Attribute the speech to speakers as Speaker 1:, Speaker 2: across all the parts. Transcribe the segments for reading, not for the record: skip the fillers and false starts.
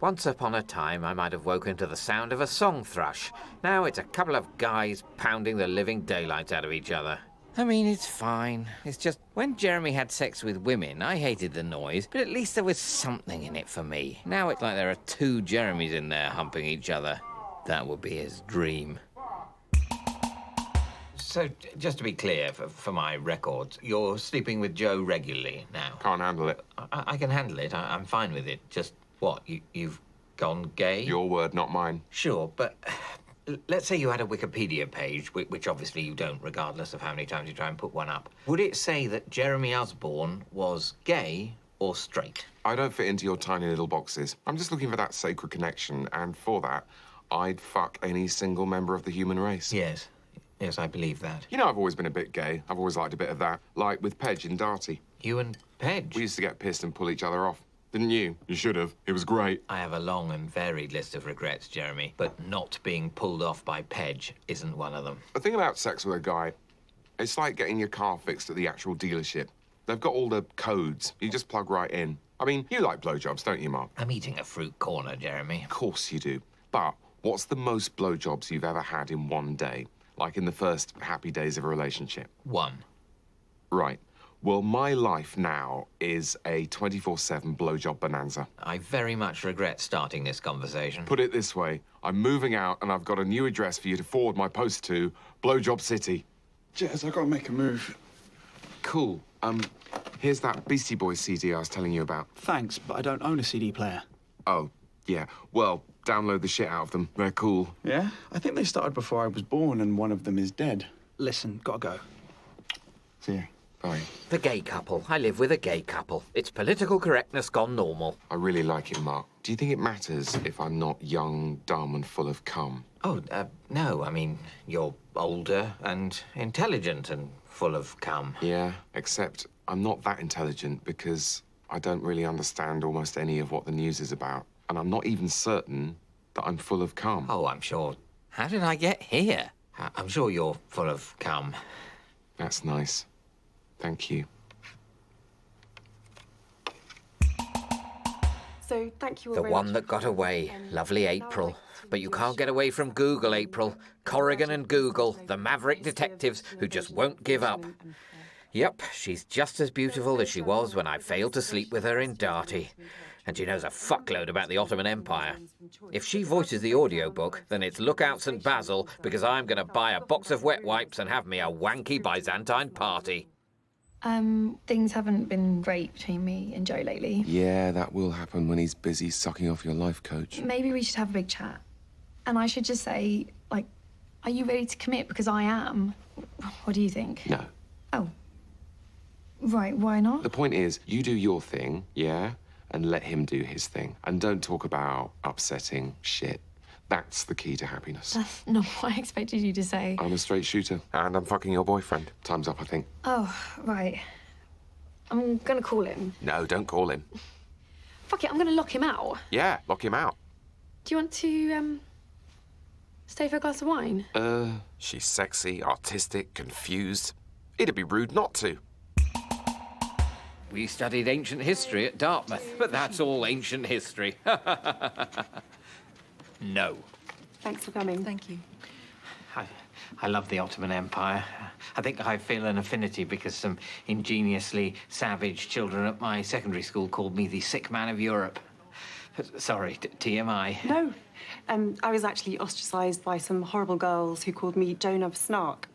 Speaker 1: Once upon a time, I might have woken to the sound of a song thrush. Now it's a couple of guys pounding the living daylights out of each other. I mean, it's fine. It's just, when Jeremy had sex with women, I hated the noise, but at least there was something in it for me. Now it's like there are two Jeremys in there humping each other. That would be his dream. So, just to be clear, for my records, you're sleeping with Joe regularly now?
Speaker 2: Can't handle it.
Speaker 1: I can handle it. I'm fine with it. Just, what, you've gone gay?
Speaker 2: Your word, not mine.
Speaker 1: Sure, but let's say you had a Wikipedia page, which obviously you don't, regardless of how many times you try and put one up. Would it say that Jeremy Osborne was gay or straight?
Speaker 2: I don't fit into your tiny little boxes. I'm just looking for that sacred connection, and for that, I'd fuck any single member of the human race.
Speaker 1: Yes. Yes, I believe that.
Speaker 2: You know, I've always been a bit gay. I've always liked a bit of that. Like with Pedge in Darty.
Speaker 1: You and Pedge?
Speaker 2: We used to get pissed and pull each other off. Didn't you? You should have. It was great.
Speaker 1: I have a long and varied list of regrets, Jeremy, but not being pulled off by Pedge isn't one of them.
Speaker 2: The thing about sex with a guy, it's like getting your car fixed at the actual dealership. They've got all the codes. You just plug right in. I mean, you like blowjobs, don't you, Mark?
Speaker 1: I'm eating a fruit corner, Jeremy.
Speaker 2: Of course you do. But what's the most blowjobs you've ever had in one day? Like in the first happy days of a relationship?
Speaker 1: One.
Speaker 2: Right. Well, my life now is a 24/7 blowjob bonanza.
Speaker 1: I very much regret starting this conversation.
Speaker 2: Put it this way, I'm moving out and I've got a new address for you to forward my post to, Blowjob City.
Speaker 3: Jez, I gotta make a move.
Speaker 2: Cool. Here's that Beastie Boys CD I was telling you about.
Speaker 3: Thanks, but I don't own a CD player.
Speaker 2: Oh, yeah. Well, download the shit out of them. They're cool.
Speaker 3: Yeah? I think they started before I was born and one of them is dead. Listen, gotta go. See you.
Speaker 2: Bye.
Speaker 1: The gay couple. I live with a gay couple. It's political correctness gone normal.
Speaker 2: I really like it, Mark. Do you think it matters if I'm not young, dumb, and full of cum?
Speaker 1: Oh, no. I mean, you're older and intelligent and full of cum.
Speaker 2: Yeah, except I'm not that intelligent because I don't really understand almost any of what the news is about. And I'm not even certain that I'm full of cum.
Speaker 1: Oh, I'm sure. How did I get here? I'm sure you're full of cum.
Speaker 2: That's nice. Thank you.
Speaker 4: So, thank you all
Speaker 1: The
Speaker 4: very
Speaker 1: one
Speaker 4: much
Speaker 1: that
Speaker 4: for
Speaker 1: got
Speaker 4: coming.
Speaker 1: away. Lovely
Speaker 4: Now I'd
Speaker 1: April.
Speaker 4: like to
Speaker 1: But you
Speaker 4: wish
Speaker 1: can't get away from Google, April. Corrigan and Google, the maverick detectives who just won't give up. Yep, she's just as beautiful as she was when I failed to sleep with her in Darty. And she knows a fuckload about the Ottoman Empire. If she voices the audiobook, then it's Look Out St. Basil, because I'm going to buy a box of wet wipes and have me a wanky Byzantine party.
Speaker 4: Things haven't been great between me and Joe lately.
Speaker 2: Yeah, that will happen when he's busy sucking off your life coach.
Speaker 4: Maybe we should have a big chat. And I should just say, like, are you ready to commit? Because I am. What do you think?
Speaker 2: No.
Speaker 4: Oh. Right, why not?
Speaker 2: The point is, you do your thing, yeah? And let him do his thing. And don't talk about upsetting shit. That's the key to happiness.
Speaker 4: That's not what I expected you to say.
Speaker 2: I'm a straight shooter. And I'm fucking your boyfriend. Time's up, I think.
Speaker 4: Oh, right. I'm gonna call him.
Speaker 2: No, don't call him.
Speaker 4: Fuck it, I'm gonna lock him out.
Speaker 2: Yeah, lock him out.
Speaker 4: Do you want to, stay for a glass of wine?
Speaker 2: She's sexy, artistic, confused. It'd be rude not to.
Speaker 1: We studied ancient history at Dartmouth, but that's all ancient history. No.
Speaker 4: Thanks for coming.
Speaker 5: Thank you.
Speaker 1: I love the Ottoman Empire. I think I feel an affinity because some ingeniously savage children at my secondary school called me the sick man of Europe. Sorry, TMI.
Speaker 6: No. I was actually ostracised by some horrible girls who called me Joan of Snark.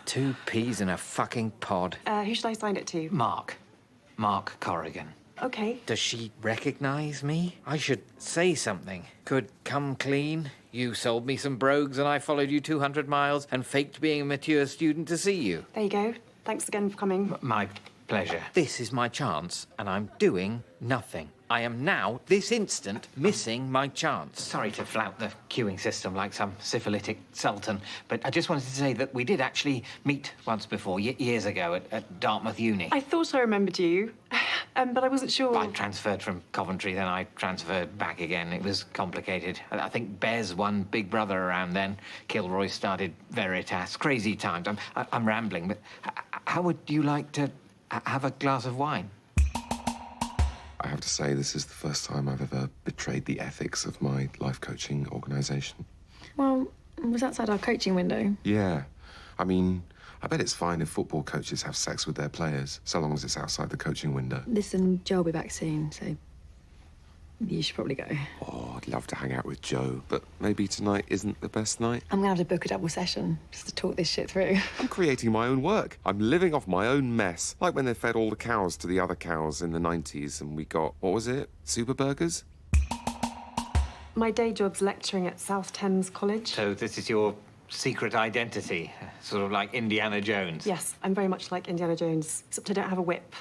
Speaker 1: Two peas in a fucking pod.
Speaker 6: Who should I sign it to?
Speaker 1: Mark Corrigan.
Speaker 6: Okay.
Speaker 1: Does she recognize me? I should say something. Could come clean. You sold me some brogues and I followed you 200 miles and faked being a mature student to see you.
Speaker 6: There you go. Thanks again for coming.
Speaker 1: My pleasure. This is my chance and I'm doing nothing. I am now, this instant, missing my chance. Sorry to flout the queuing system like some syphilitic sultan, but I just wanted to say that we did actually meet once before, years ago, at Dartmouth Uni.
Speaker 6: I thought I remembered you, but I wasn't sure.
Speaker 1: I transferred from Coventry, then I transferred back again. It was complicated. I think Bez won Big Brother around then. Kilroy started Veritas. Crazy times. I'm rambling, but how would you like to have a glass of wine?
Speaker 2: I have to say, this is the first time I've ever betrayed the ethics of my life coaching organisation.
Speaker 4: Well, it was outside our coaching window.
Speaker 2: Yeah. I mean, I bet it's fine if football coaches have sex with their players, so long as it's outside the coaching window.
Speaker 4: Listen, Joe will be back soon, so you should probably go.
Speaker 2: Oh, I'd love to hang out with Joe, but maybe tonight isn't the best night.
Speaker 4: I'm gonna have to book a double session just to talk this shit through.
Speaker 2: I'm creating my own work. I'm living off my own mess. Like when they fed all the cows to the other cows in the 90s and we got, what was it? Super burgers?
Speaker 6: My day job's lecturing at South Thames College.
Speaker 1: So this is your secret identity, sort of like Indiana Jones?
Speaker 6: Yes, I'm very much like Indiana Jones, except I don't have a whip.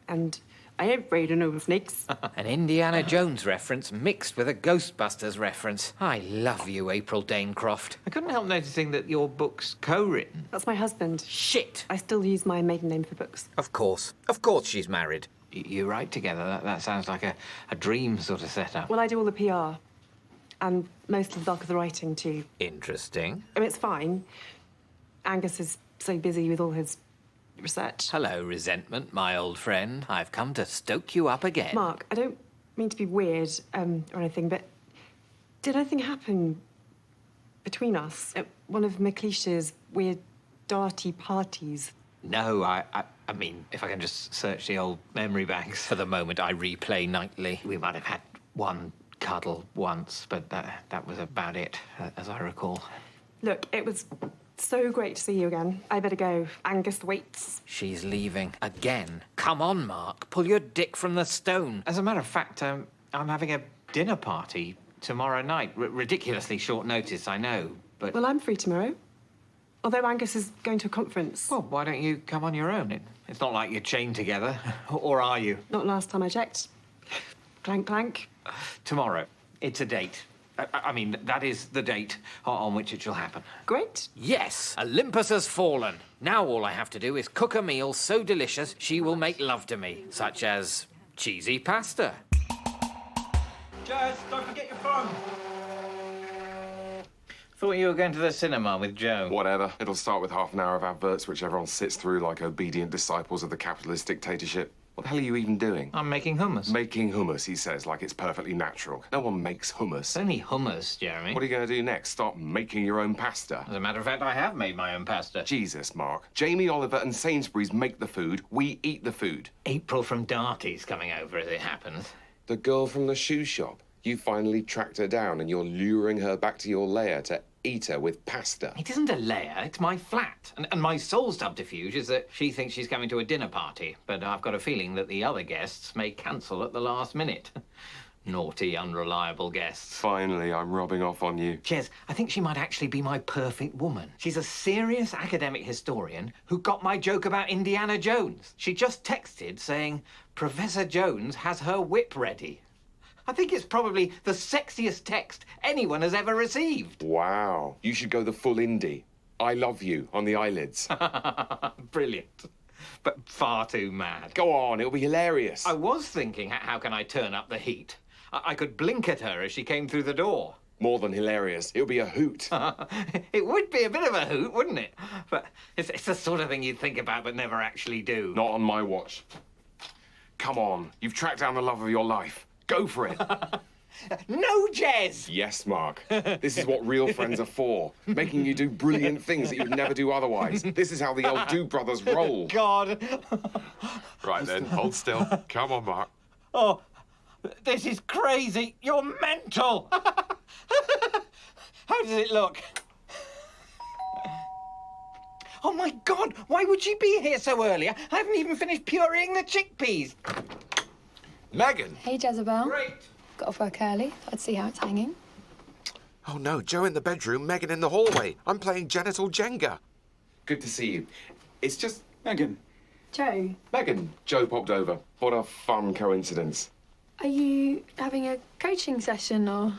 Speaker 6: And I ain't afraid of no snakes.
Speaker 1: An Indiana Jones reference mixed with a Ghostbusters reference. I love you, April Danecroft. I couldn't help noticing that your book's co-written.
Speaker 6: That's my husband.
Speaker 1: Shit!
Speaker 6: I still use my maiden name for books.
Speaker 1: Of course. Of course she's married. You write together? That sounds like a dream sort of setup.
Speaker 6: Well, I do all the PR. And most of the bulk of the writing, too.
Speaker 1: Interesting.
Speaker 6: I mean, it's fine. Angus is so busy with all his research.
Speaker 1: Hello, resentment, my old friend. I've come to stoke you up again.
Speaker 6: Mark, I don't mean to be weird or anything, but did anything happen between us at one of McLeish's weird darty parties?
Speaker 1: No, I mean, if I can just search the old memory banks. For the moment, I replay nightly. We might have had one cuddle once, but that was about it, as I recall.
Speaker 6: Look, it was so great to see you again. I better go. Angus waits.
Speaker 1: She's leaving. Again. Come on, Mark. Pull your dick from the stone. As a matter of fact, I'm having a dinner party tomorrow night. Ridiculously short notice, I know, but...
Speaker 6: Well, I'm free tomorrow. Although Angus is going to a conference.
Speaker 1: Well, why don't you come on your own? It's not like you're chained together. Or are you?
Speaker 6: Not last time I checked. Clank, clank.
Speaker 1: Tomorrow. It's a date. I mean, that is the date on which it shall happen.
Speaker 6: Great.
Speaker 1: Yes, Olympus has fallen. Now all I have to do is cook a meal so delicious she will make love to me, such as cheesy pasta.
Speaker 5: Jazz, don't forget your phone.
Speaker 1: Thought you were going to the cinema with Joe.
Speaker 2: Whatever. It'll start with half an hour of adverts, which everyone sits through like obedient disciples of the capitalist dictatorship. What the hell are you even doing?
Speaker 1: I'm making hummus.
Speaker 2: Making hummus, he says, like it's perfectly natural. No one makes hummus.
Speaker 1: It's only hummus, Jeremy.
Speaker 2: What are you going to do next? Start making your own pasta?
Speaker 1: As a matter of fact, I have made my own pasta.
Speaker 2: Jesus, Mark. Jamie Oliver and Sainsbury's make the food. We eat the food.
Speaker 1: April from Darty's coming over, as it happens.
Speaker 2: The girl from the shoe shop. You finally tracked her down and you're luring her back to your lair to eat her with pasta.
Speaker 1: It isn't a lair, it's my flat. And my sole subterfuge is that she thinks she's coming to a dinner party, but I've got a feeling that the other guests may cancel at the last minute. Naughty, unreliable guests.
Speaker 2: Finally, I'm rubbing off on you.
Speaker 1: Jez, I think she might actually be my perfect woman. She's a serious academic historian who got my joke about Indiana Jones. She just texted saying, Professor Jones has her whip ready. I think it's probably the sexiest text anyone has ever received.
Speaker 2: Wow. You should go the full indie. I love you on the eyelids.
Speaker 1: Brilliant. But far too mad.
Speaker 2: Go on, it'll be hilarious.
Speaker 1: I was thinking, how can I turn up the heat? I could blink at her as she came through the door.
Speaker 2: More than hilarious. It'll be a hoot.
Speaker 1: It would be a bit of a hoot, wouldn't it? But it's the sort of thing you'd think about but never actually do.
Speaker 2: Not on my watch. Come on, you've tracked down the love of your life. Go for it.
Speaker 1: No, Jez!
Speaker 2: Yes, Mark. This is what real friends are for. Making you do brilliant things that you would never do otherwise. This is how the old Do brothers roll.
Speaker 1: God.
Speaker 2: Right then, hold still. Come on, Mark.
Speaker 1: Oh, this is crazy. You're mental. How does it look? Oh, my God. Why would she be here so early? I haven't even finished pureeing the chickpeas.
Speaker 2: Megan!
Speaker 4: Hey, Jezebel.
Speaker 1: Great.
Speaker 4: Got off work early. Thought I'd see how it's hanging.
Speaker 2: Oh, no. Joe in the bedroom, Megan in the hallway. I'm playing genital Jenga. Good to see you. It's just...
Speaker 3: Megan.
Speaker 4: Joe,
Speaker 2: Megan. Joe popped over. What a fun coincidence.
Speaker 4: are you having a coaching session or...?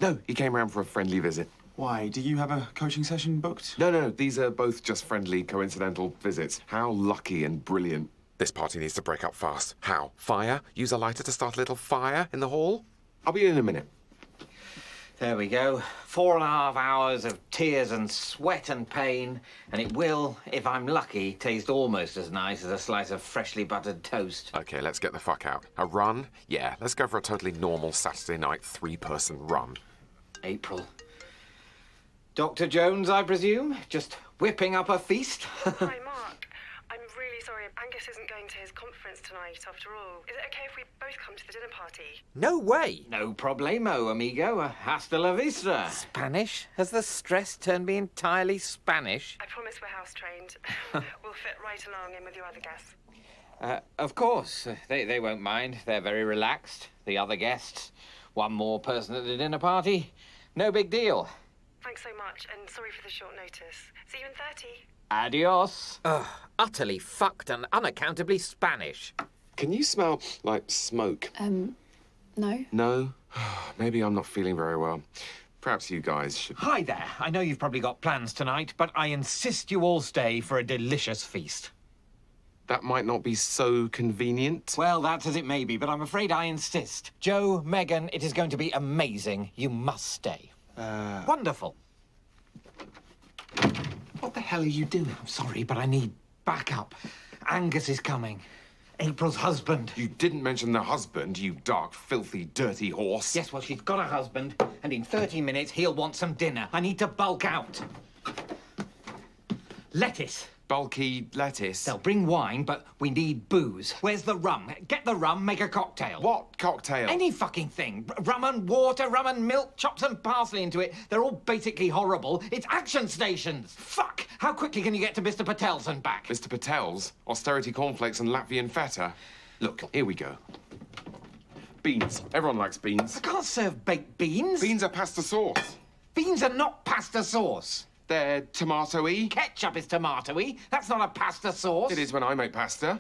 Speaker 2: No, he came around for a friendly visit.
Speaker 3: Why, do you have a coaching session booked?
Speaker 2: No. These are both just friendly, coincidental visits. How lucky and brilliant. This party needs to break up fast. How? Fire? Use a lighter to start a little fire in the hall? I'll be in a minute.
Speaker 1: There we go. 4.5 hours of tears and sweat and pain, and it will, if I'm lucky, taste almost as nice as a slice of freshly buttered toast.
Speaker 2: Okay, let's get the fuck out. A run? Yeah, let's go for a totally normal Saturday night 3-person run.
Speaker 1: April. Dr. Jones, I presume? Just whipping up a feast?
Speaker 5: Hi, Mark. I'm really sorry. Angus isn't going to his conference tonight, after all. Is it okay if we both come to the dinner party?
Speaker 1: No way! No problemo, amigo. Hasta la vista. Spanish? Has the stress turned me entirely Spanish?
Speaker 5: I promise we're house-trained. We'll fit right along in with your other guests.
Speaker 1: Of course. They won't mind. They're very relaxed. The other guests. One more person at the dinner party. No big deal.
Speaker 5: Thanks so much, and sorry for the short notice. See you in 30.
Speaker 1: Adios. Ugh, utterly fucked and unaccountably Spanish.
Speaker 2: Can you smell, like, smoke?
Speaker 4: No.
Speaker 2: No? Maybe I'm not feeling very well. Perhaps you guys should...
Speaker 1: Hi there. I know you've probably got plans tonight, but I insist you all stay for a delicious feast.
Speaker 2: That might not be so convenient.
Speaker 1: Well, that's as it may be, but I'm afraid I insist. Joe, Megan, it is going to be amazing. You must stay. Wonderful.
Speaker 2: What the hell are you doing?
Speaker 1: I'm sorry, but I need backup. Angus is coming. April's husband.
Speaker 2: You didn't mention the husband, you dark, filthy, dirty horse.
Speaker 1: Yes, well, she's got a husband, and in 30 minutes he'll want some dinner. I need to bulk out. Lettuce.
Speaker 2: Bulky lettuce.
Speaker 1: They'll bring wine, but we need booze. Where's the rum? Get the rum, make a cocktail.
Speaker 2: What cocktail?
Speaker 1: Any fucking thing. Rum and water, rum and milk, chop some parsley into it. They're all basically horrible. It's action stations. Fuck! How quickly can you get to Mr. Patel's and back?
Speaker 2: Mr. Patel's? Austerity cornflakes and Latvian feta? Look, here we go. Beans. Everyone likes beans.
Speaker 1: I can't serve baked beans.
Speaker 2: Beans are pasta sauce.
Speaker 1: Beans are not pasta sauce.
Speaker 2: They're tomato-y.
Speaker 1: Ketchup is tomato-y. That's not a pasta sauce.
Speaker 2: It is when I make pasta.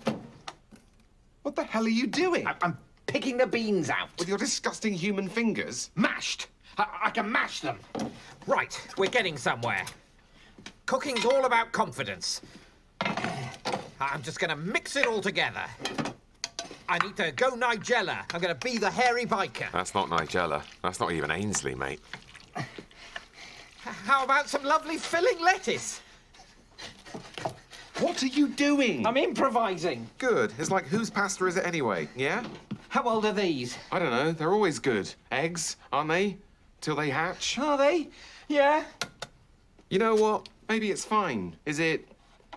Speaker 2: What the hell are you doing?
Speaker 1: I'm picking the beans out.
Speaker 2: With your disgusting human fingers?
Speaker 1: Mashed. I can mash them. Right, we're getting somewhere. Cooking's all about confidence. I'm just going to mix it all together. I need to go Nigella. I'm going to be the hairy biker.
Speaker 2: That's not Nigella. That's not even Ainsley, mate.
Speaker 1: How about some lovely filling lettuce?
Speaker 2: What are you doing?
Speaker 1: I'm improvising.
Speaker 2: Good. It's like, whose pasta is it anyway, yeah?
Speaker 1: How old are these?
Speaker 2: I don't know. They're always good. Eggs, aren't they? Till they hatch.
Speaker 1: Are they? Yeah.
Speaker 2: You know what? Maybe it's fine. Is it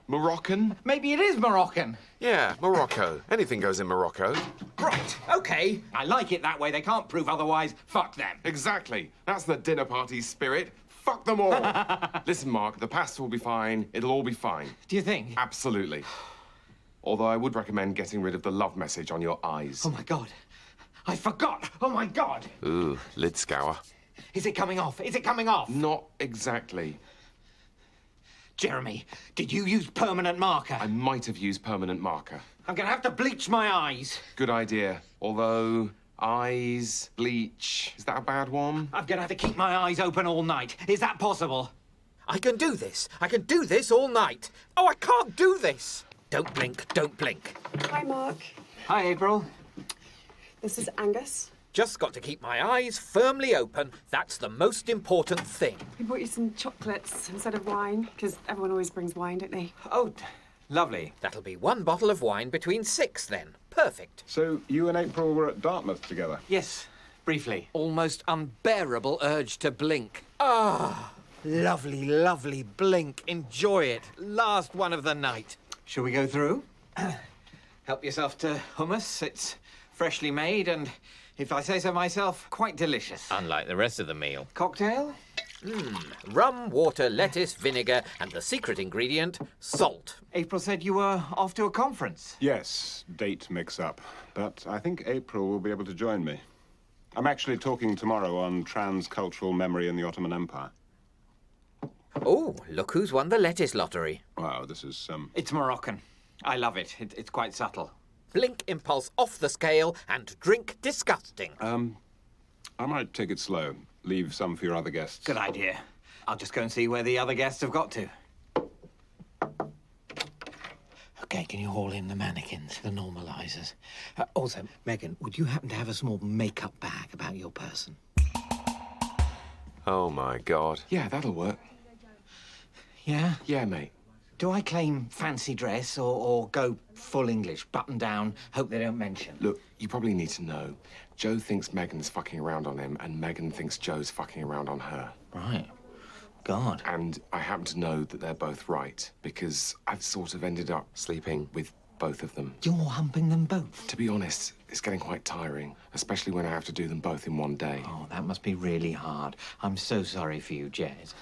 Speaker 2: Moroccan?
Speaker 1: Maybe it is Moroccan.
Speaker 2: Yeah, Morocco. Anything goes in Morocco.
Speaker 1: Right, OK. I like it that way. They can't prove otherwise. Fuck them.
Speaker 2: Exactly. That's the dinner party spirit. Fuck them all. Listen, Mark, the pasta will be fine. It'll all be fine.
Speaker 1: Do you think?
Speaker 2: Absolutely. Although I would recommend getting rid of the love message on your eyes.
Speaker 1: Oh, my God. I forgot. Oh, my God.
Speaker 2: Ooh, lid scour.
Speaker 1: Is it coming off? Is it coming off?
Speaker 2: Not exactly.
Speaker 1: Jeremy, did you use permanent marker?
Speaker 2: I might have used permanent marker.
Speaker 1: I'm going to have to bleach my eyes.
Speaker 2: Good idea. Although, eyes, bleach, is that a bad one?
Speaker 1: I'm going to have to keep my eyes open all night. Is that possible? I can do this. I can do this all night. Oh, I can't do this. Don't blink. Don't blink.
Speaker 6: Hi, Mark.
Speaker 1: Hi, April.
Speaker 6: This is Angus.
Speaker 1: Just got to keep my eyes firmly open. That's the most important thing.
Speaker 6: We brought you some chocolates instead of wine, because everyone always brings wine, don't they?
Speaker 1: Oh, lovely. That'll be 1 bottle of wine between 6, then. Perfect.
Speaker 7: So you and April were at Dartmouth together?
Speaker 1: Yes, briefly. Almost unbearable urge to blink. Ah, lovely, lovely blink. Enjoy it. Last one of the night. Shall we go through? Help yourself to hummus. It's freshly made and, if I say so myself, quite delicious.
Speaker 8: Unlike the rest of the meal.
Speaker 1: Cocktail? Rum, water, lettuce, vinegar, and the secret ingredient, salt. April said you were off to a conference.
Speaker 7: Yes, date mix-up. But I think April will be able to join me. I'm actually talking tomorrow on transcultural memory in the Ottoman Empire.
Speaker 1: Oh, look who's won the lettuce lottery.
Speaker 7: Wow, this is,
Speaker 1: It's Moroccan. I love it. It's quite subtle. Blink impulse off the scale and drink disgusting.
Speaker 7: I might take it slow. Leave some for your other guests.
Speaker 1: Good idea. I'll just go and see where the other guests have got to. OK, can you haul in the mannequins, the normalisers? Also, Megan, would you happen to have a small makeup bag about your person?
Speaker 8: Oh, my God.
Speaker 2: Yeah, that'll work.
Speaker 9: Yeah?
Speaker 2: Yeah, mate.
Speaker 9: Do I claim fancy dress or go full English, button down, hope they don't mention?
Speaker 2: Look, you probably need to know. Joe thinks Megan's fucking around on him, and Megan thinks Joe's fucking around on her.
Speaker 9: Right. God.
Speaker 2: And I happen to know that they're both right, because I've sort of ended up sleeping with both of them.
Speaker 9: You're humping them both?
Speaker 2: To be honest, it's getting quite tiring, especially when I have to do them both in one day.
Speaker 9: Oh, that must be really hard. I'm so sorry for you, Jez.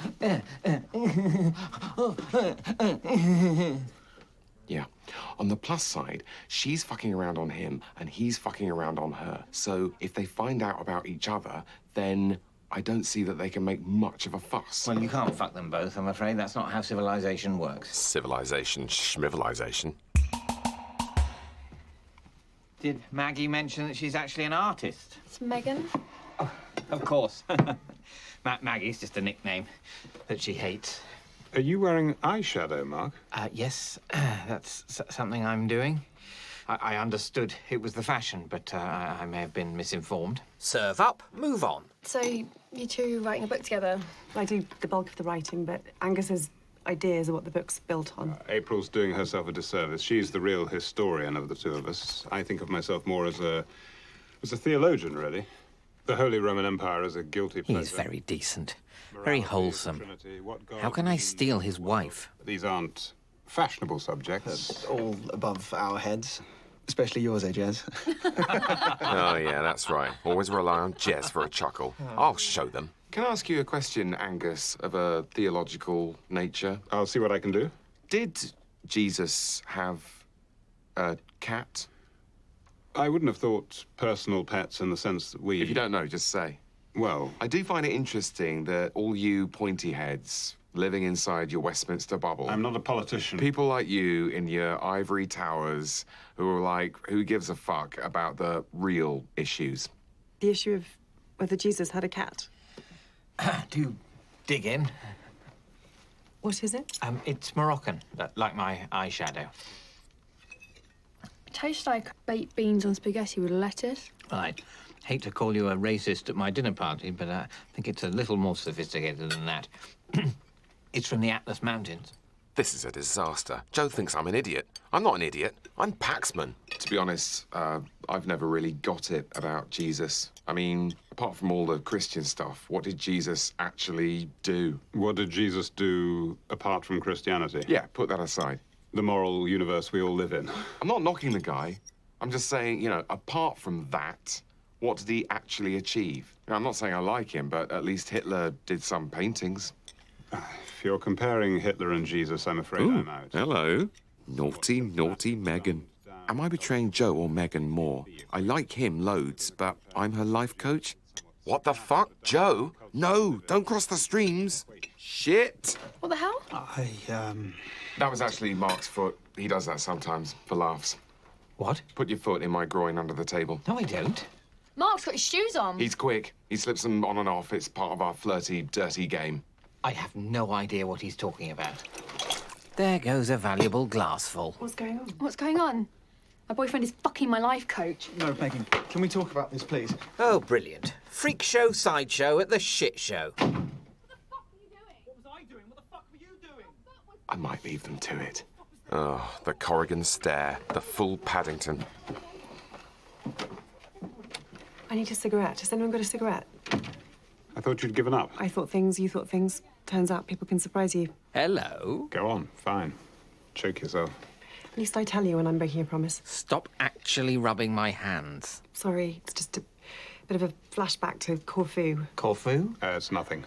Speaker 2: Yeah. On the plus side, she's fucking around on him, and he's fucking around on her. So if they find out about each other, then I don't see that they can make much of a fuss.
Speaker 9: Well, you can't fuck them both, I'm afraid. That's not how civilization works.
Speaker 8: Civilization, schmivilization.
Speaker 9: Did Maggie mention that she's actually an artist?
Speaker 4: It's Megan.
Speaker 9: Oh, of course. Maggie's just a nickname that she hates.
Speaker 7: Are you wearing eyeshadow, Mark?
Speaker 9: Yes, that's something I'm doing. I understood it was the fashion, but I may have been misinformed.
Speaker 1: Serve up, move on.
Speaker 4: So, you two writing a book together?
Speaker 6: I do the bulk of the writing, but Angus's ideas are what the book's built on.
Speaker 7: April's doing herself a disservice. She's the real historian of the two of us. I think of myself more as a theologian, really. The Holy Roman Empire is a guilty pleasure.
Speaker 9: He's very decent, very wholesome. How can I steal his wife?
Speaker 7: These aren't fashionable subjects.
Speaker 3: All above our heads. Especially yours, Jez?
Speaker 8: Oh, yeah, that's right. Always rely on Jez for a chuckle. I'll show them.
Speaker 2: Can I ask you a question, Angus, of a theological nature?
Speaker 7: I'll see what I can do.
Speaker 2: Did Jesus have a cat?
Speaker 7: I wouldn't have thought personal pets in the sense that we...
Speaker 2: If you don't know, just say.
Speaker 7: Well...
Speaker 2: I do find it interesting that all you pointy heads living inside your Westminster bubble...
Speaker 7: I'm not a politician.
Speaker 2: People like you in your ivory towers who are like, who gives a fuck about the real issues?
Speaker 6: The issue of whether Jesus had a cat.
Speaker 9: Do dig in.
Speaker 6: What is it?
Speaker 9: It's Moroccan, like my eyeshadow.
Speaker 4: It tastes like baked beans on spaghetti with lettuce.
Speaker 9: Well, I'd hate to call you a racist at my dinner party, but I think it's a little more sophisticated than that. It's from the Atlas Mountains.
Speaker 8: This is a disaster. Joe thinks I'm an idiot. I'm not an idiot. I'm Paxman.
Speaker 2: To be honest, I've never really got it about Jesus. I mean, apart from all the Christian stuff, what did Jesus actually do?
Speaker 7: What did Jesus do apart from Christianity?
Speaker 2: Yeah, put that aside.
Speaker 7: The moral universe we all live in.
Speaker 2: I'm not knocking the guy. I'm just saying, you know, apart from that, what did he actually achieve? Now, I'm not saying I like him, but at least Hitler did some paintings.
Speaker 7: If you're comparing Hitler and Jesus, I'm afraid I'm out.
Speaker 8: Hello. Naughty, naughty Megan.
Speaker 2: Am I betraying Joe or Megan more? I like him loads, but I'm her life coach.
Speaker 8: What the fuck? Joe? No, don't cross the streams. Shit.
Speaker 4: What the hell?
Speaker 2: That was actually Mark's foot. He does that sometimes, for laughs.
Speaker 9: What?
Speaker 2: Put your foot in my groin under the table.
Speaker 9: No, I don't.
Speaker 4: Mark's got his shoes on.
Speaker 2: He's quick. He slips them on and off. It's part of our flirty, dirty game.
Speaker 9: I have no idea what he's talking about. There goes a valuable glassful.
Speaker 6: What's going on?
Speaker 4: What's going on? My boyfriend is fucking my life coach.
Speaker 3: No, Megan, can we talk about this, please?
Speaker 1: Oh, brilliant. Freak show, sideshow at the shit show.
Speaker 3: What the fuck were you doing? What was I doing? What the fuck were you doing?
Speaker 2: I might leave them to it.
Speaker 8: Oh, the Corrigan stare. The full Paddington.
Speaker 6: I need a cigarette. Has anyone got a cigarette?
Speaker 7: I thought you'd given up.
Speaker 6: I thought things, you thought things. Turns out people can surprise you.
Speaker 1: Hello?
Speaker 7: Go on, fine. Choke yourself.
Speaker 6: At least I tell you when I'm breaking a promise.
Speaker 9: Stop actually rubbing my hands.
Speaker 6: Sorry, it's just a bit of a flashback to Corfu.
Speaker 9: Corfu?
Speaker 7: It's nothing.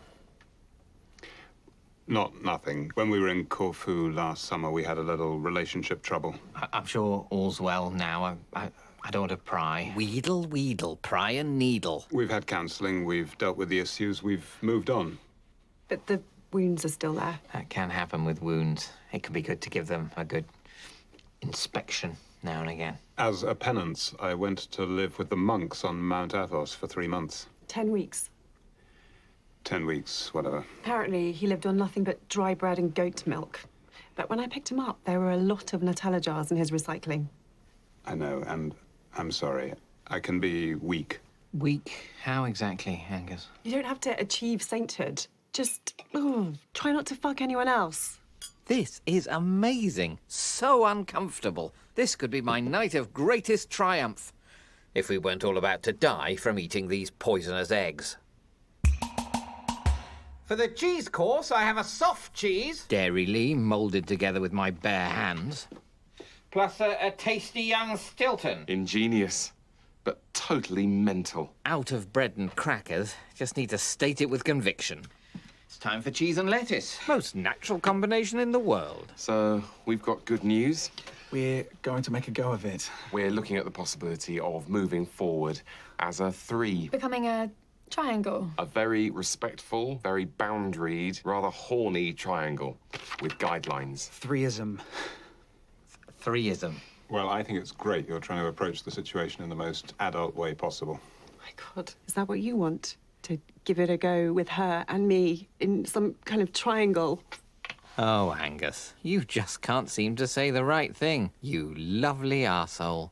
Speaker 7: Not nothing. When we were in Corfu last summer, we had a little relationship trouble.
Speaker 9: I'm sure all's well now. I don't want to pry.
Speaker 1: Wheedle, wheedle, pry and needle.
Speaker 7: We've had counselling, we've dealt with the issues, we've moved on.
Speaker 6: But the wounds are still there.
Speaker 9: That can happen with wounds. It can be good to give them a good inspection now and again.
Speaker 7: As a penance, I went to live with the monks on Mount Athos for 3 months.
Speaker 6: 10 weeks.
Speaker 7: 10 weeks, whatever.
Speaker 6: Apparently, he lived on nothing but dry bread and goat milk. But when I picked him up, there were a lot of Nutella jars in his recycling.
Speaker 7: I know, and I'm sorry. I can be weak.
Speaker 9: Weak? How exactly, Angus?
Speaker 6: You don't have to achieve sainthood. Just try not to fuck anyone else.
Speaker 1: This is amazing. So uncomfortable. This could be my night of greatest triumph. If we weren't all about to die from eating these poisonous eggs. For the cheese course, I have a soft cheese. Dairy Lee moulded together with my bare hands. Plus a tasty young Stilton.
Speaker 2: Ingenious, but totally mental.
Speaker 1: Out of bread and crackers. Just need to state it with conviction.
Speaker 9: It's time for cheese and lettuce.
Speaker 1: Most natural combination in the world.
Speaker 2: So, we've got good news.
Speaker 3: We're going to make a go of it.
Speaker 2: We're looking at the possibility of moving forward as a 3.
Speaker 4: Becoming a triangle.
Speaker 2: A very respectful, very boundaried, rather horny triangle with guidelines.
Speaker 3: Threeism.
Speaker 9: Threeism.
Speaker 7: Well, I think it's great you're trying to approach the situation in the most adult way possible.
Speaker 6: My God, is that what you want? To give it a go with her and me in some kind of triangle?
Speaker 1: Oh, Angus, you just can't seem to say the right thing. You lovely arsehole.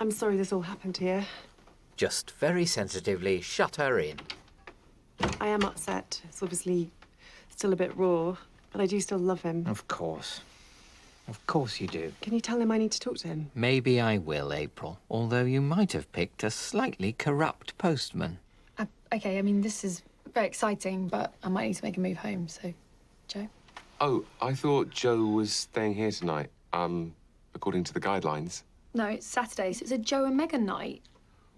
Speaker 6: I'm sorry this all happened here.
Speaker 1: Just very sensitively shut her in.
Speaker 6: I am upset. It's obviously still a bit raw, but I do still love him.
Speaker 1: Of course. Of course you do.
Speaker 6: Can you tell him I need to talk to him?
Speaker 1: Maybe I will, April. Although you might have picked a slightly corrupt postman.
Speaker 4: Okay, I mean, this is very exciting, but I might need to make a move home, so... Joe?
Speaker 2: Oh, I thought Joe was staying here tonight, according to the guidelines.
Speaker 4: No, it's Saturday, so it's a Joe and Megan night.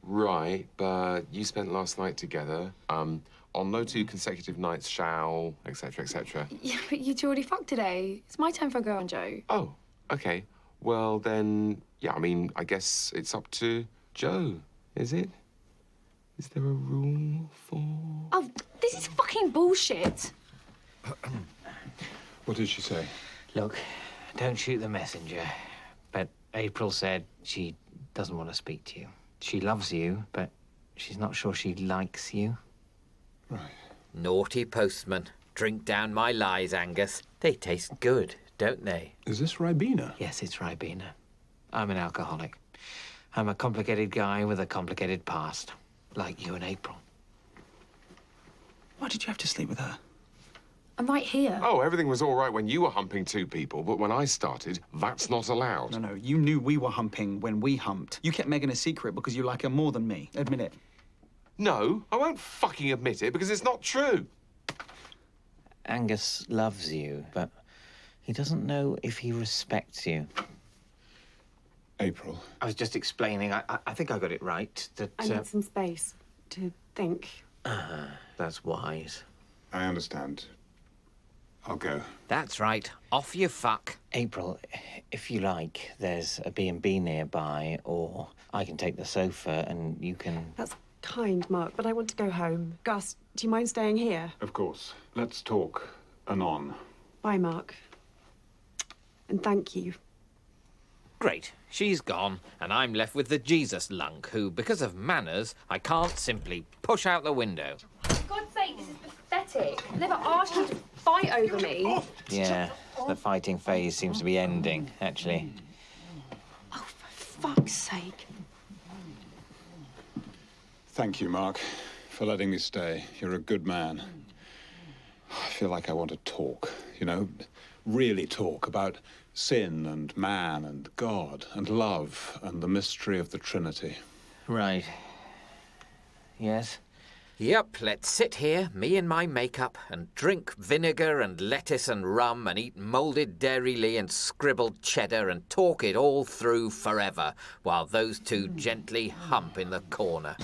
Speaker 2: Right, but you spent last night together. On no 2 consecutive nights shall, etc., etc.
Speaker 4: Yeah, but you two already fucked today. It's my time for a go on Joe.
Speaker 2: Oh, okay. Well, then, yeah, I mean, I guess it's up to Joe, is it? Is there a rule for...
Speaker 4: Oh, this is fucking bullshit.
Speaker 7: What did she say?
Speaker 9: Look, don't shoot the messenger. But April said she doesn't want to speak to you. She loves you, but she's not sure she likes you.
Speaker 7: Right.
Speaker 1: Naughty postman. Drink down my lies, Angus. They taste good, don't they?
Speaker 7: Is this Ribena?
Speaker 9: Yes, it's Ribena. I'm an alcoholic. I'm a complicated guy with a complicated past. Like you and April.
Speaker 3: Why did you have to sleep with her?
Speaker 4: I'm right here.
Speaker 2: Oh, everything was all right when you were humping 2 people, but when I started, that's not allowed.
Speaker 3: No, you knew we were humping when we humped. You kept Megan a secret because you like her more than me. Admit it.
Speaker 2: No, I won't fucking admit it because it's not true.
Speaker 9: Angus loves you, but he doesn't know if he respects you.
Speaker 7: April.
Speaker 9: I was just explaining. I think I got it right. That
Speaker 6: I need some space to think.
Speaker 9: that's wise.
Speaker 7: I understand. I'll go.
Speaker 1: That's right. Off you fuck.
Speaker 9: April, if you like, there's a B&B nearby, or I can take the sofa and you can...
Speaker 6: That's kind, Mark, but I want to go home. Gus, do you mind staying here?
Speaker 7: Of course. Let's talk anon.
Speaker 6: Bye, Mark. And thank you.
Speaker 1: Great. She's gone, and I'm left with the Jesus lunk, who, because of manners, I can't simply push out the window.
Speaker 4: For God's sake, this is pathetic. I never asked you to fight over me.
Speaker 9: Yeah, the fighting phase seems to be ending, actually.
Speaker 4: Oh, for fuck's sake.
Speaker 7: Thank you, Mark, for letting me stay. You're a good man. I feel like I want to talk, you know, really talk about sin and man and God and love and the mystery of the Trinity.
Speaker 9: Right. Yes?
Speaker 1: Yep, let's sit here, me in my makeup, and drink vinegar and lettuce and rum and eat moulded Dairy Lee and scribbled cheddar and talk it all through forever, while those 2 gently hump in the corner.